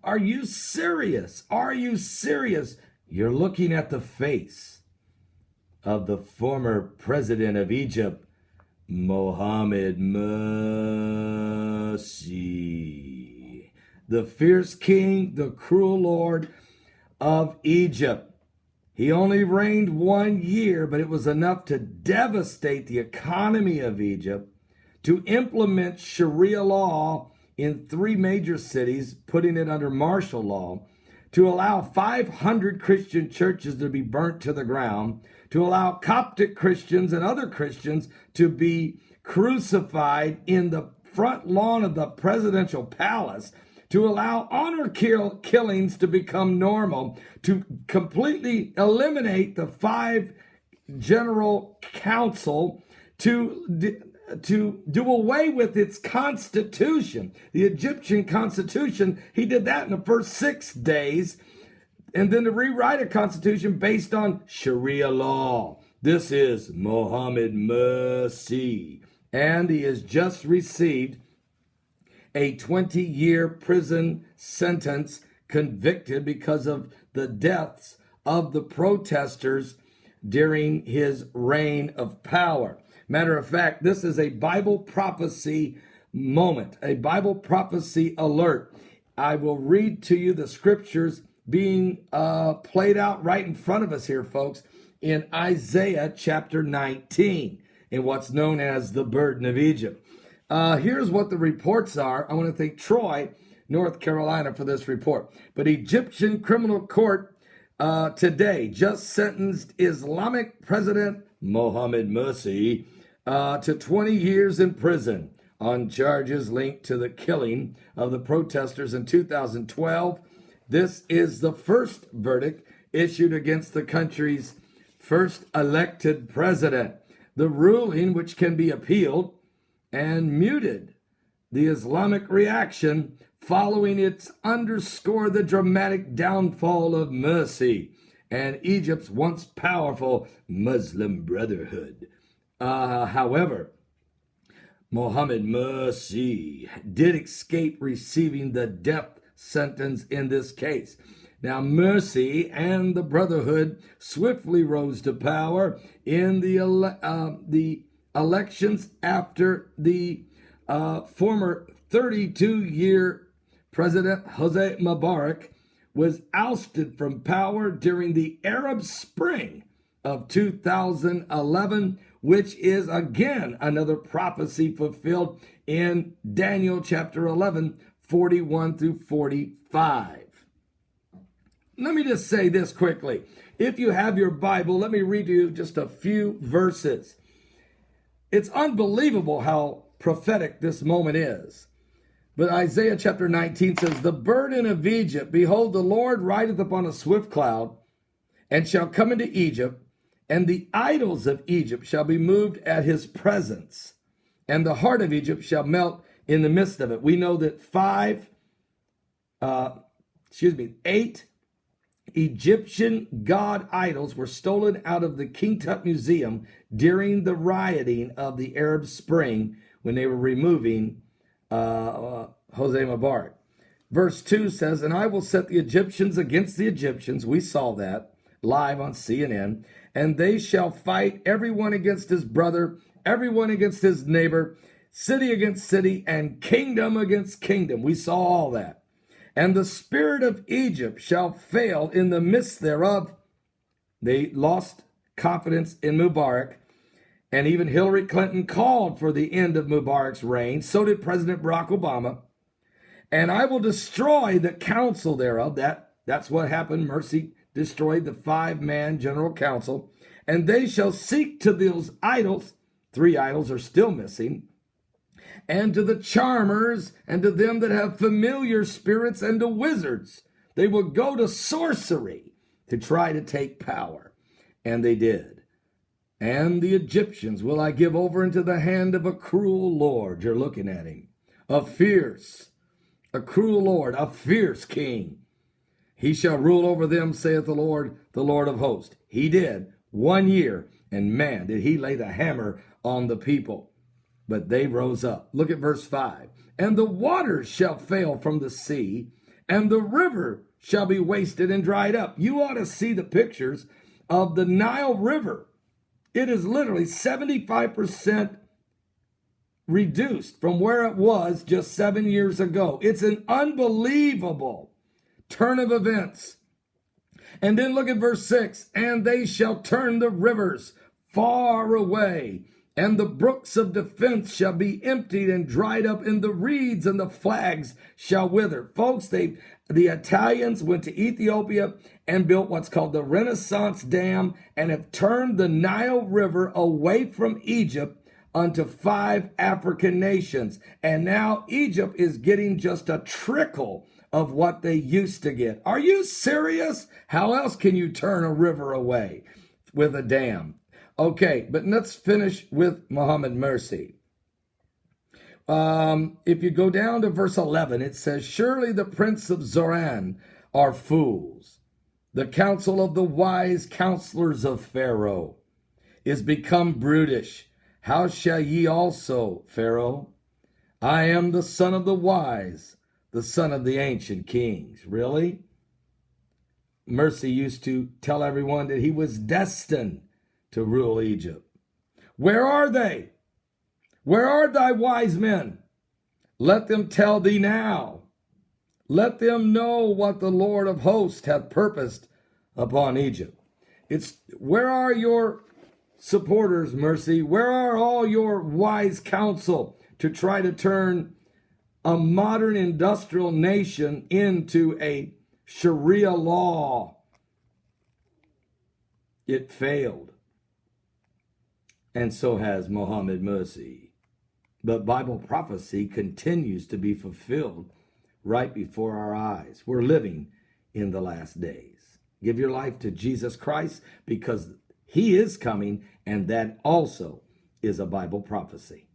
Are you serious? Are you serious? You're looking at the face of the former president of Egypt, Mohamed Morsi, the fierce king, the cruel lord of Egypt. He only reigned 1 year, but it was enough to devastate the economy of Egypt, to implement Sharia law in 3 major cities, putting it under martial law, to allow 500 Christian churches to be burnt to the ground, to allow Coptic Christians and other Christians to be crucified in the front lawn of the presidential palace, to allow honor killings to become normal, to completely eliminate the 5 general council, to do away with its constitution, the Egyptian constitution. He did that in the first 6 days, and then to rewrite a constitution based on Sharia law. This is Mohamed Morsi, and he has just received a 20-year prison sentence, convicted because of the deaths of the protesters during his reign of power. Matter of fact, this is a Bible prophecy moment, a Bible prophecy alert. I will read to you the scriptures being played out right in front of us here, folks, in Isaiah chapter 19, in what's known as the burden of Egypt. Here's what the reports are. I want to thank Troy, North Carolina, for this report. But Egyptian criminal court today just sentenced Islamic President Mohamed Morsi to 20 years in prison on charges linked to the killing of the protesters in 2012. This is the first verdict issued against the country's first elected president. The ruling, which can be appealed, and muted the Islamic reaction following its underscore the dramatic downfall of Morsi and Egypt's once powerful Muslim Brotherhood. However, Mohamed Morsi did escape receiving the death sentence in this case. Now, Morsi and the Brotherhood swiftly rose to power in the elections after the former 32-year President Hosni Mubarak was ousted from power during the Arab Spring of 2011, which is again another prophecy fulfilled in Daniel chapter 11, 41 through 45. Let me just say this quickly. If you have your Bible, let me read you just a few verses. It's unbelievable how prophetic this moment is. But Isaiah chapter 19 says, "The burden of Egypt, behold, the Lord rideth upon a swift cloud, and shall come into Egypt, and the idols of Egypt shall be moved at his presence, and the heart of Egypt shall melt in the midst of it." We know that 8 Egyptian god idols were stolen out of the King Tut Museum during the rioting of the Arab Spring when they were removing Hosni Mubarak. Verse 2 says, "And I will set the Egyptians against the Egyptians." We saw that live on CNN. "And they shall fight, everyone against his brother, everyone against his neighbor, city against city, and kingdom against kingdom." We saw all that. "And the spirit of Egypt shall fail in the midst thereof." They lost confidence in Mubarak. And even Hillary Clinton called for the end of Mubarak's reign. So did President Barack Obama. "And I will destroy the council thereof." That's what happened. Morsi destroyed the 5-man general council. "And they shall seek to those idols." 3 idols are still missing. "And to the charmers, and to them that have familiar spirits, and to wizards." They will go to sorcery to try to take power. And they did. "And the Egyptians will I give over into the hand of a cruel lord." You're looking at him. A cruel lord, a fierce king. "He shall rule over them, saith the Lord of hosts." He did 1 year, and man, did he lay the hammer on the people. But they rose up. Look at verse 5. "And the waters shall fail from the sea, and the river shall be wasted and dried up. You ought to see the pictures of the Nile River. It is literally 75% reduced from where it was just 7 years ago. It's an unbelievable turn of events. And then look at verse 6. And they shall turn the rivers far away, and the brooks of defense shall be emptied and dried up, and the reeds and the flags shall wither. Folks, the Italians went to Ethiopia and built what's called the Renaissance Dam and have turned the Nile River away from Egypt unto 5 African nations. And now Egypt is getting just a trickle of what they used to get. Are you serious? How else can you turn a river away with a dam? Okay, but let's finish with Mohamed Morsi. If you go down to verse 11, it says, surely the prince of Zoran are fools. The counsel of the wise counselors of Pharaoh is become brutish. How shall ye also, Pharaoh? I am the son of the wise, the son of the ancient kings. Really? Morsi used to tell everyone that he was destined to rule Egypt. Where are they? Where are thy wise men? Let them tell thee now. Let them know what the Lord of hosts hath purposed upon Egypt. Where are your supporters, Morsi? Where are all your wise counsel to try to turn a modern industrial nation into a Sharia law? It failed. And so has Mohamed Morsi. But Bible prophecy continues to be fulfilled right before our eyes. We're living in the last days. Give your life to Jesus Christ, because he is coming, and that also is a Bible prophecy.